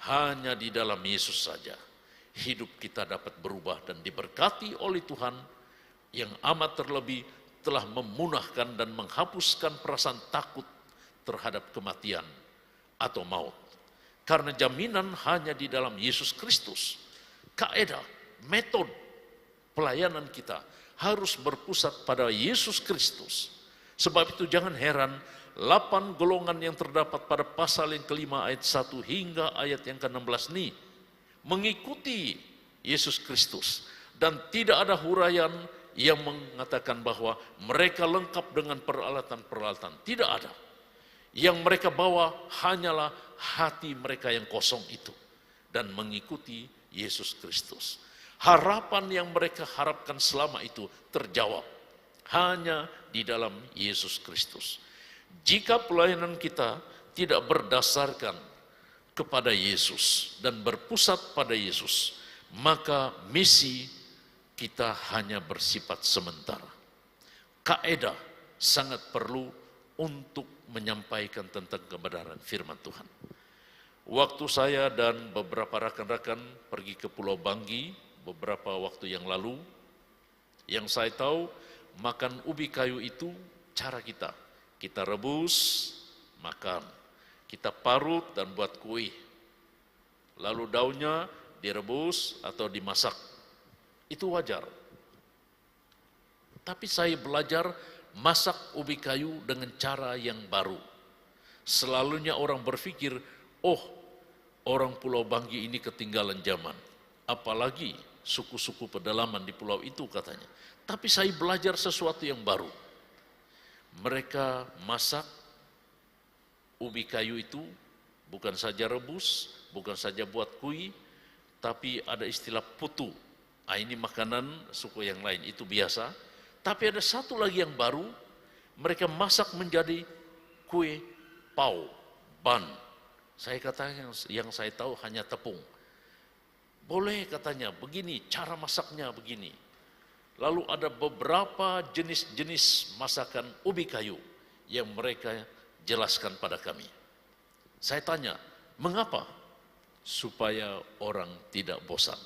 Hanya di dalam Yesus saja hidup kita dapat berubah dan diberkati oleh Tuhan yang amat terlebih telah memunahkan dan menghapuskan perasaan takut terhadap kematian atau maut. Karena jaminan hanya di dalam Yesus Kristus. Kaedah, metode pelayanan kita harus berpusat pada Yesus Kristus. Sebab itu jangan heran 8 golongan yang terdapat pada pasal yang kelima ayat 1 hingga ayat yang ke-16 ini mengikuti Yesus Kristus, dan tidak ada huraian yang mengatakan bahwa mereka lengkap dengan peralatan-peralatan. Tidak ada. Yang mereka bawa hanyalah hati mereka yang kosong itu dan mengikuti Yesus Kristus. Harapan yang mereka harapkan selama itu terjawab hanya di dalam Yesus Kristus. Jika pelayanan kita tidak berdasarkan kepada Yesus dan berpusat pada Yesus, maka misi kita hanya bersifat sementara. Kaedah sangat perlu untuk menyampaikan tentang kebenaran firman Tuhan. Waktu saya dan beberapa rekan-rekan pergi ke Pulau Banggi beberapa waktu yang lalu, yang saya tahu makan ubi kayu itu cara kita rebus, makan. kita parut dan buat kue. Lalu daunnya direbus atau dimasak. Itu wajar. Tapi saya belajar masak ubi kayu dengan cara yang baru. Selalunya orang berpikir, oh, orang Pulau Banggi ini ketinggalan zaman. Apalagi suku-suku pedalaman di pulau itu katanya. Tapi saya belajar sesuatu yang baru. Mereka masak ubi kayu itu bukan saja rebus, bukan saja buat kue, tapi ada istilah putu. Ini makanan suku yang lain, itu biasa. Tapi ada satu lagi yang baru, mereka masak menjadi kue pau, ban. Saya katakan yang saya tahu hanya tepung. Boleh katanya, begini, cara masaknya begini. Lalu ada beberapa jenis-jenis masakan ubi kayu yang mereka jelaskan pada kami. Saya tanya, mengapa? Supaya orang tidak bosan.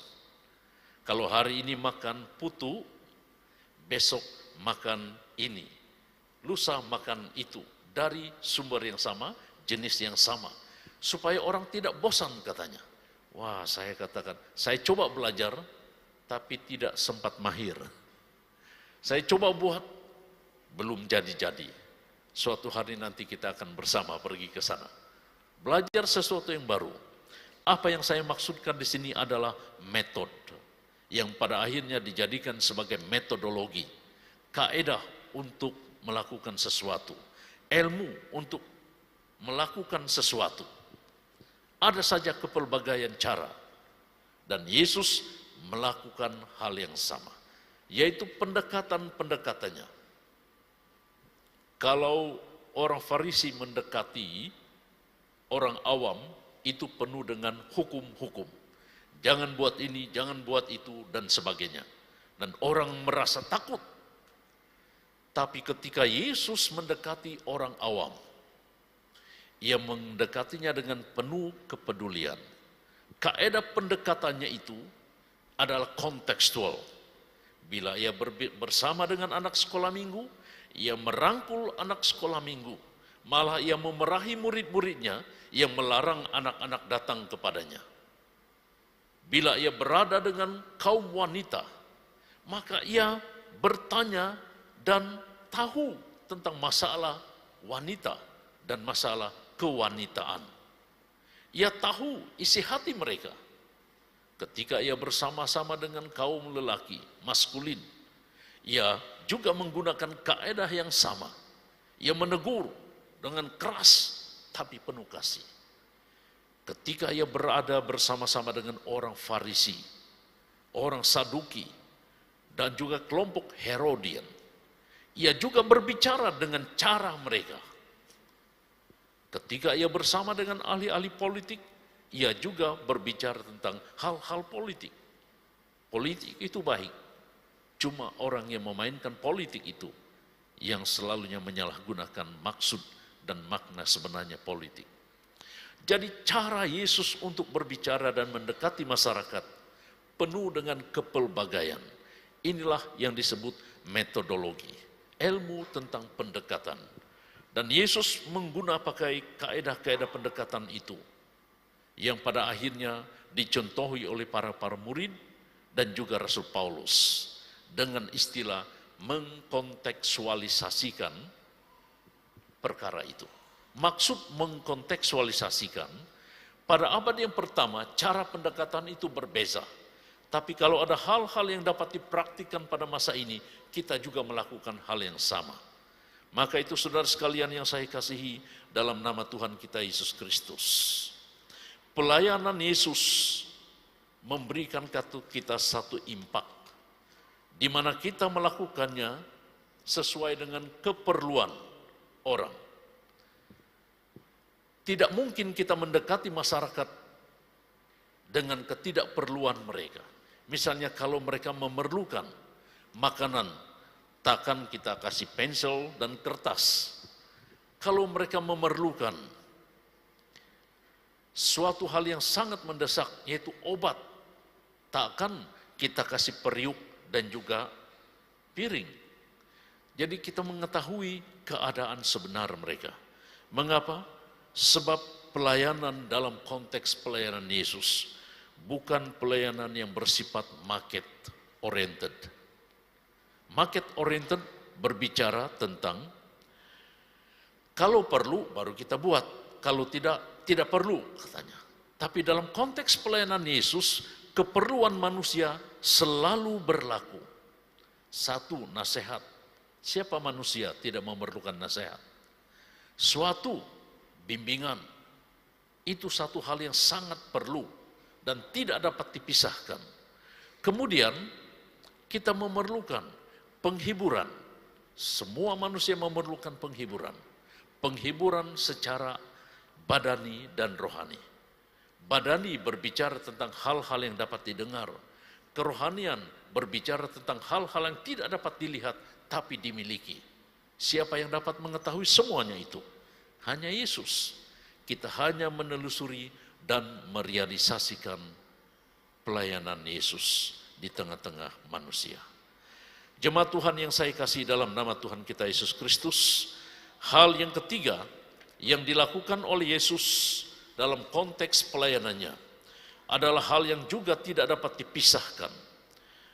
Kalau hari ini makan putu, besok makan ini, lusa makan itu, dari sumber yang sama, jenis yang sama, supaya orang tidak bosan katanya. Wah, saya katakan, saya coba belajar, tapi tidak sempat mahir. Saya coba buat, belum jadi-jadi. Suatu hari nanti kita akan bersama pergi ke sana. Belajar sesuatu yang baru. Apa yang saya maksudkan di sini adalah metode yang pada akhirnya dijadikan sebagai metodologi, kaedah untuk melakukan sesuatu, ilmu untuk melakukan sesuatu. Ada saja kepelbagaian cara, dan Yesus melakukan hal yang sama, yaitu pendekatan-pendekatannya. Kalau orang Farisi mendekati orang awam, itu penuh dengan hukum-hukum. Jangan buat ini, jangan buat itu, dan sebagainya. Dan orang merasa takut. Tapi ketika Yesus mendekati orang awam, ia mendekatinya dengan penuh kepedulian. Kaedah pendekatannya itu adalah kontekstual. Bila ia bersama dengan anak sekolah minggu, ia merangkul anak sekolah minggu. Malah ia memerahi murid-muridnya yang melarang anak-anak datang kepadanya. Bila ia berada dengan kaum wanita, maka ia bertanya dan tahu tentang masalah wanita dan masalah kewanitaan. Ia tahu isi hati mereka. Ketika ia bersama-sama dengan kaum lelaki, maskulin, ia juga menggunakan kaedah yang sama. Ia menegur dengan keras, tapi penuh kasih. Ketika ia berada bersama-sama dengan orang Farisi, orang Saduki, dan juga kelompok Herodian, ia juga berbicara dengan cara mereka. Ketika ia bersama dengan ahli-ahli politik, ia juga berbicara tentang hal-hal politik. Politik itu baik, cuma orang yang memainkan politik itu yang selalunya menyalahgunakan maksud dan makna sebenarnya politik. Jadi cara Yesus untuk berbicara dan mendekati masyarakat penuh dengan kepelbagaian. Inilah yang disebut metodologi, ilmu tentang pendekatan. Dan Yesus pakai kaedah-kaedah pendekatan itu yang pada akhirnya dicontohi oleh para murid dan juga Rasul Paulus dengan istilah mengkontekstualisasikan perkara itu. Maksud mengkontekstualisasikan, pada abad yang pertama cara pendekatan itu berbeza. Tapi kalau ada hal-hal yang dapat dipraktikkan pada masa ini, kita juga melakukan hal yang sama. Maka itu saudara sekalian yang saya kasihi dalam nama Tuhan kita Yesus Kristus. Pelayanan Yesus memberikan kita satu impak, di mana kita melakukannya sesuai dengan keperluan orang. Tidak mungkin kita mendekati masyarakat dengan ketidakperluan mereka. Misalnya kalau mereka memerlukan makanan, takkan kita kasih pensel dan kertas. Kalau mereka memerlukan suatu hal yang sangat mendesak, yaitu obat, takkan kita kasih periuk dan juga piring. Jadi kita mengetahui keadaan sebenar mereka. Mengapa? Sebab pelayanan dalam konteks pelayanan Yesus bukan pelayanan yang bersifat market oriented. Market oriented berbicara tentang kalau perlu baru kita buat, kalau tidak perlu katanya. Tapi dalam konteks pelayanan Yesus, keperluan manusia selalu berlaku. Satu, nasihat. Siapa manusia tidak memerlukan nasihat? Suatu bimbingan, itu satu hal yang sangat perlu dan tidak dapat dipisahkan. Kemudian kita memerlukan penghiburan. Semua manusia memerlukan penghiburan. Penghiburan secara badani dan rohani. Badani berbicara tentang hal-hal yang dapat didengar. Kerohanian berbicara tentang hal-hal yang tidak dapat dilihat tapi dimiliki. Siapa yang dapat mengetahui semuanya itu? Hanya Yesus. Kita hanya menelusuri dan merealisasikan pelayanan Yesus di tengah-tengah manusia. Jemaat Tuhan yang saya kasih dalam nama Tuhan kita Yesus Kristus, hal yang ketiga yang dilakukan oleh Yesus dalam konteks pelayanannya adalah hal yang juga tidak dapat dipisahkan,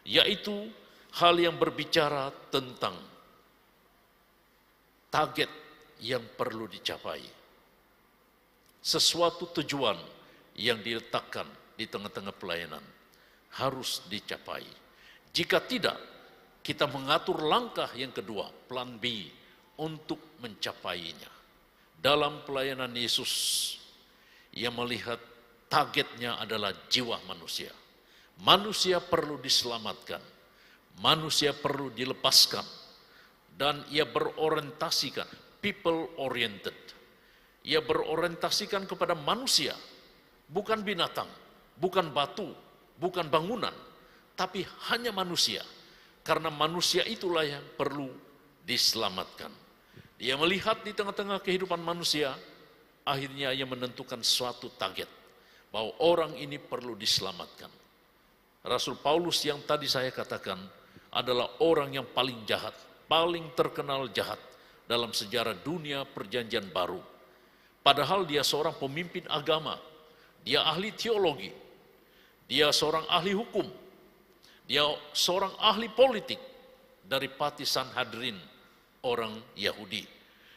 yaitu hal yang berbicara tentang target yang perlu dicapai. Sesuatu tujuan yang diletakkan di tengah-tengah pelayanan harus dicapai. Jika tidak, kita mengatur langkah yang kedua, plan B, untuk mencapainya. Dalam pelayanan Yesus, yang melihat targetnya adalah jiwa manusia. Manusia perlu diselamatkan, manusia perlu dilepaskan, dan ia berorientasikan, people oriented. Ia berorientasikan kepada manusia, bukan binatang, bukan batu, bukan bangunan, tapi hanya manusia. Karena manusia itulah yang perlu diselamatkan. Dia melihat di tengah-tengah kehidupan manusia, akhirnya ia menentukan suatu target, bahwa orang ini perlu diselamatkan. Rasul Paulus yang tadi saya katakan adalah orang yang paling jahat, paling terkenal jahat dalam sejarah dunia perjanjian baru. Padahal dia seorang pemimpin agama, dia ahli teologi, dia seorang ahli hukum, dia seorang ahli politik dari Pati Sanhedrin, orang Yahudi.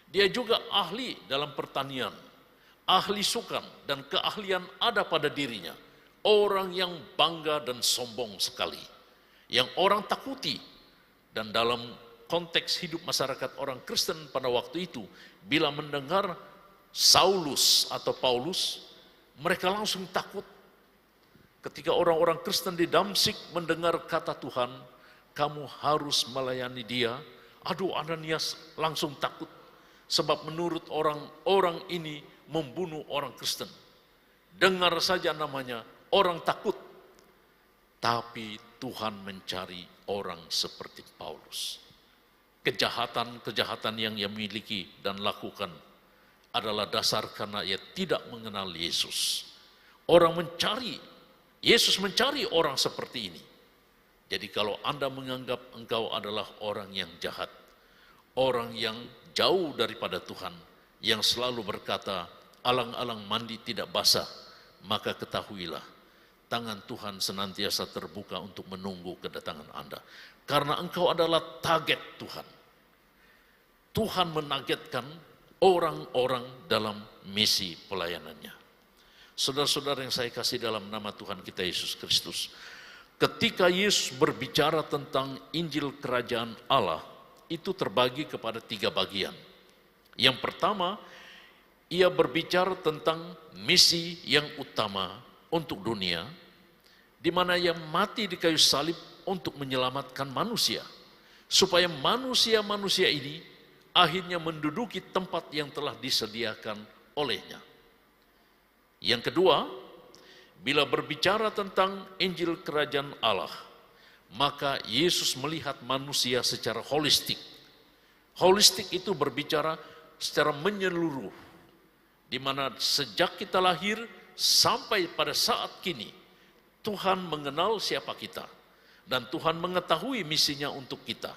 Dia juga ahli dalam pertanian, ahli sukan, dan keahlian ada pada dirinya. Orang yang bangga dan sombong sekali, yang orang takuti. Dan dalam konteks hidup masyarakat orang Kristen pada waktu itu, bila mendengar Saulus atau Paulus, mereka langsung takut. Ketika orang-orang Kristen di Damsyik mendengar kata Tuhan, kamu harus melayani dia. Aduh, Ananias langsung takut. Sebab menurut orang ini membunuh orang Kristen. Dengar saja namanya, orang takut. Tapi Tuhan mencari orang seperti Paulus. Kejahatan-kejahatan yang ia miliki dan lakukan adalah dasar karena ia tidak mengenal Yesus. Yesus mencari orang seperti ini. Jadi kalau Anda menganggap engkau adalah orang yang jahat, orang yang jauh daripada Tuhan, yang selalu berkata, alang-alang mandi tidak basah, maka ketahuilah, tangan Tuhan senantiasa terbuka untuk menunggu kedatangan Anda. Karena engkau adalah target Tuhan. Tuhan menargetkan orang-orang dalam misi pelayanannya. Saudara-saudara yang saya kasih dalam nama Tuhan kita Yesus Kristus, ketika Yesus berbicara tentang Injil Kerajaan Allah, itu terbagi kepada 3 bagian. Yang pertama, ia berbicara tentang misi yang utama untuk dunia, di mana ia mati di kayu salib untuk menyelamatkan manusia, supaya manusia-manusia ini akhirnya menduduki tempat yang telah disediakan olehnya. Yang kedua, bila berbicara tentang Injil Kerajaan Allah, maka Yesus melihat manusia secara holistik. Holistik itu berbicara secara menyeluruh, di mana sejak kita lahir sampai pada saat kini, Tuhan mengenal siapa kita, dan Tuhan mengetahui misinya untuk kita.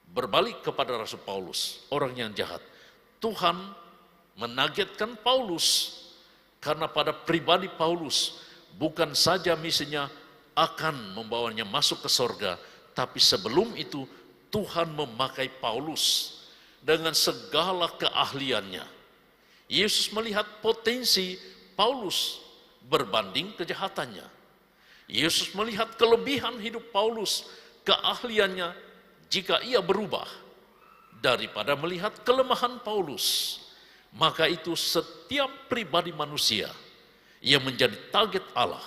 Berbalik kepada Rasul Paulus, orang yang jahat, Tuhan menagetkan Paulus, karena pada pribadi Paulus bukan saja misinya akan membawanya masuk ke sorga, tapi sebelum itu Tuhan memakai Paulus dengan segala keahliannya. Yesus melihat potensi Paulus berbanding kejahatannya. Yesus melihat kelebihan hidup Paulus, keahliannya jika ia berubah daripada melihat kelemahan Paulus. Maka itu setiap pribadi manusia yang menjadi target Allah,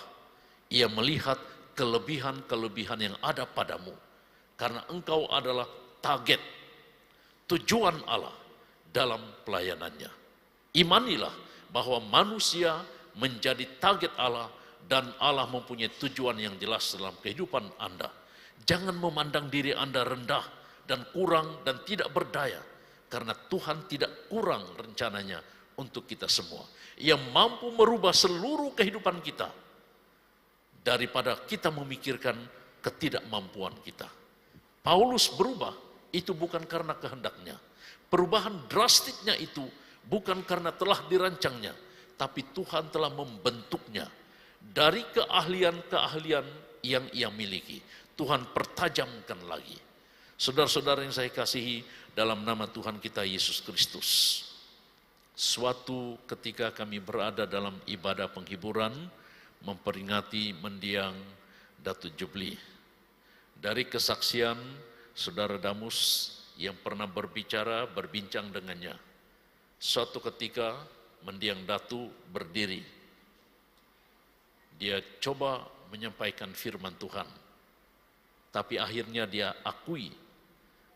ia melihat kelebihan-kelebihan yang ada padamu. Karena engkau adalah target, tujuan Allah dalam pelayanannya. Imanilah bahwa manusia menjadi target Allah dan Allah mempunyai tujuan yang jelas dalam kehidupan Anda. Jangan memandang diri Anda rendah dan kurang dan tidak berdaya. Karena Tuhan tidak kurang rencananya untuk kita semua. Ia mampu merubah seluruh kehidupan kita daripada kita memikirkan ketidakmampuan kita. Paulus berubah itu bukan karena kehendaknya. Perubahan drastiknya itu bukan karena telah dirancangnya, tapi Tuhan telah membentuknya dari keahlian-keahlian yang ia miliki. Tuhan pertajamkan lagi. Saudara-saudara yang saya kasihi, dalam nama Tuhan kita Yesus Kristus, suatu ketika kami berada dalam ibadah penghiburan memperingati mendiang Datuk Jubli. Dari kesaksian Saudara Damus yang pernah berbincang dengannya, suatu ketika mendiang Datu berdiri. Dia coba menyampaikan firman Tuhan, tapi akhirnya dia akui,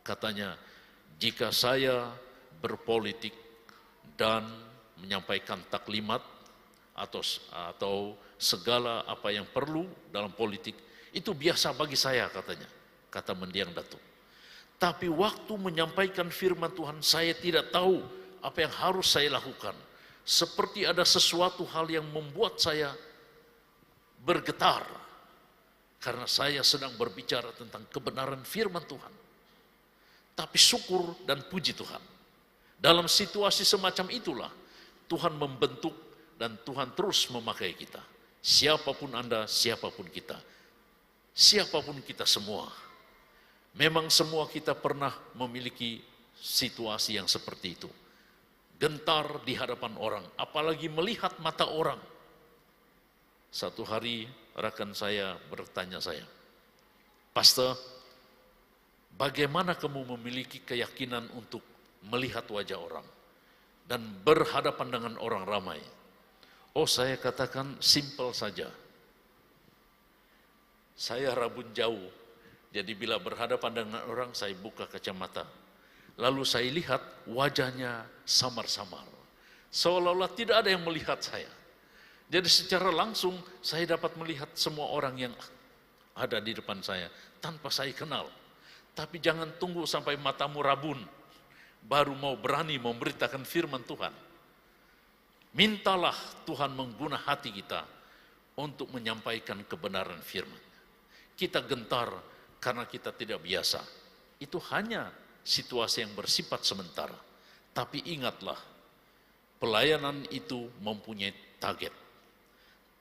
katanya, jika saya berpolitik dan menyampaikan taklimat atau segala apa yang perlu dalam politik, itu biasa bagi saya, katanya, kata mendiang Datuk. Tapi waktu menyampaikan firman Tuhan, saya tidak tahu apa yang harus saya lakukan. Seperti ada sesuatu hal yang membuat saya bergetar, karena saya sedang berbicara tentang kebenaran firman Tuhan. Tapi syukur dan puji Tuhan, dalam situasi semacam itulah Tuhan membentuk dan Tuhan terus memakai kita. Siapapun Anda, siapapun kita semua. Memang semua kita pernah memiliki situasi yang seperti itu. Gentar di hadapan orang, apalagi melihat mata orang. Satu hari rekan saya bertanya saya, "Pastor, bagaimana kamu memiliki keyakinan untuk melihat wajah orang dan berhadapan dengan orang ramai?" Oh, saya katakan simpel saja. Saya rabun jauh, jadi bila berhadapan dengan orang saya buka kacamata. Lalu saya lihat wajahnya samar-samar, seolah-olah tidak ada yang melihat saya. Jadi secara langsung saya dapat melihat semua orang yang ada di depan saya tanpa saya kenal. Tapi jangan tunggu sampai matamu rabun baru mau berani memberitakan firman Tuhan. Mintalah Tuhan mengguna hati kita untuk menyampaikan kebenaran firman. Kita gentar karena kita tidak biasa. Itu hanya situasi yang bersifat sementara. Tapi ingatlah, pelayanan itu mempunyai target.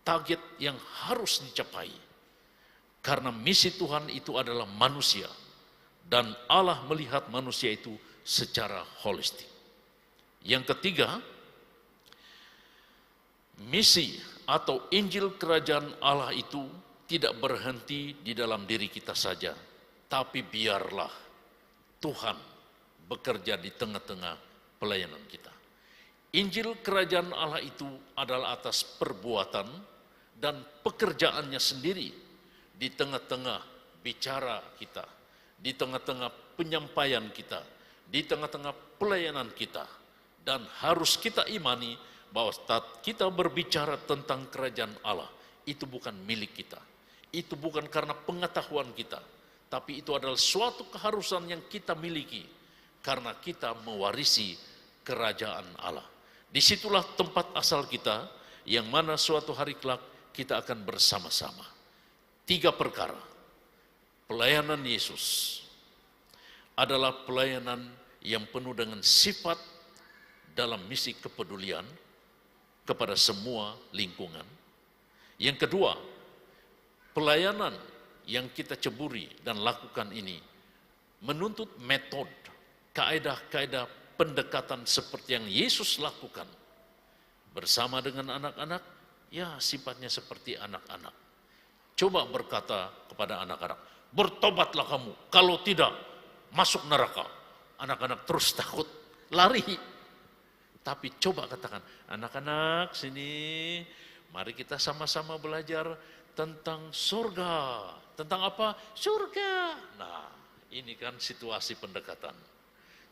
Target yang harus dicapai. Karena misi Tuhan itu adalah manusia. Dan Allah melihat manusia itu secara holistik. Yang ketiga, misi atau Injil Kerajaan Allah itu tidak berhenti di dalam diri kita saja, tapi biarlah Tuhan bekerja di tengah-tengah pelayanan kita. Injil Kerajaan Allah itu adalah atas perbuatan dan pekerjaannya sendiri di tengah-tengah bicara kita, di tengah-tengah penyampaian kita, di tengah-tengah pelayanan kita. Dan harus kita imani bahwa saat kita berbicara tentang kerajaan Allah, itu bukan milik kita. Itu bukan karena pengetahuan kita, tapi itu adalah suatu keharusan yang kita miliki karena kita mewarisi kerajaan Allah. Disitulah tempat asal kita, yang mana suatu hari kelak kita akan bersama-sama. 3 perkara. Pelayanan Yesus adalah pelayanan yang penuh dengan sifat dalam misi kepedulian kepada semua lingkungan. Yang kedua, pelayanan yang kita ceburi dan lakukan ini menuntut metode, kaedah-kaedah pendekatan seperti yang Yesus lakukan bersama dengan anak-anak, ya sifatnya seperti anak-anak. Coba berkata kepada anak-anak, bertobatlah kamu, kalau tidak masuk neraka. Anak-anak terus takut, lari. Tapi coba katakan, anak-anak sini, mari kita sama-sama belajar tentang surga. Tentang apa? Surga. Nah, ini kan situasi pendekatan.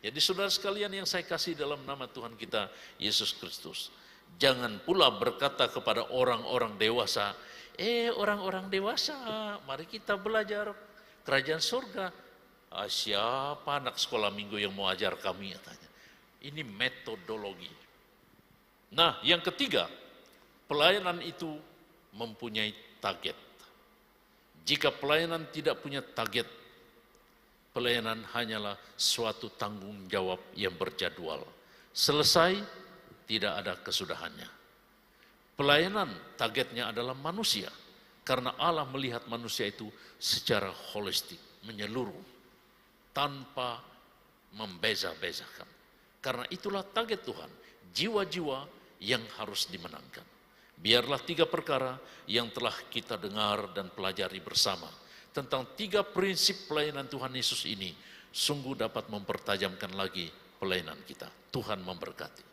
Jadi saudara sekalian yang saya kasih dalam nama Tuhan kita Yesus Kristus, jangan pula berkata kepada orang-orang dewasa, orang-orang dewasa, mari kita belajar kerajaan surga. Siapa anak sekolah minggu yang mau ajar kami, katanya. Ini metodologi. Nah, yang ketiga, pelayanan itu mempunyai target. Jika pelayanan tidak punya target, pelayanan hanyalah suatu tanggung jawab yang berjadwal. Selesai, tidak ada kesudahannya. Pelayanan targetnya adalah manusia, karena Allah melihat manusia itu secara holistik, menyeluruh, tanpa membeza-bezakan. Karena itulah target Tuhan, jiwa-jiwa yang harus dimenangkan. Biarlah 3 perkara yang telah kita dengar dan pelajari bersama tentang 3 prinsip pelayanan Tuhan Yesus ini sungguh dapat mempertajamkan lagi pelayanan kita. Tuhan memberkati.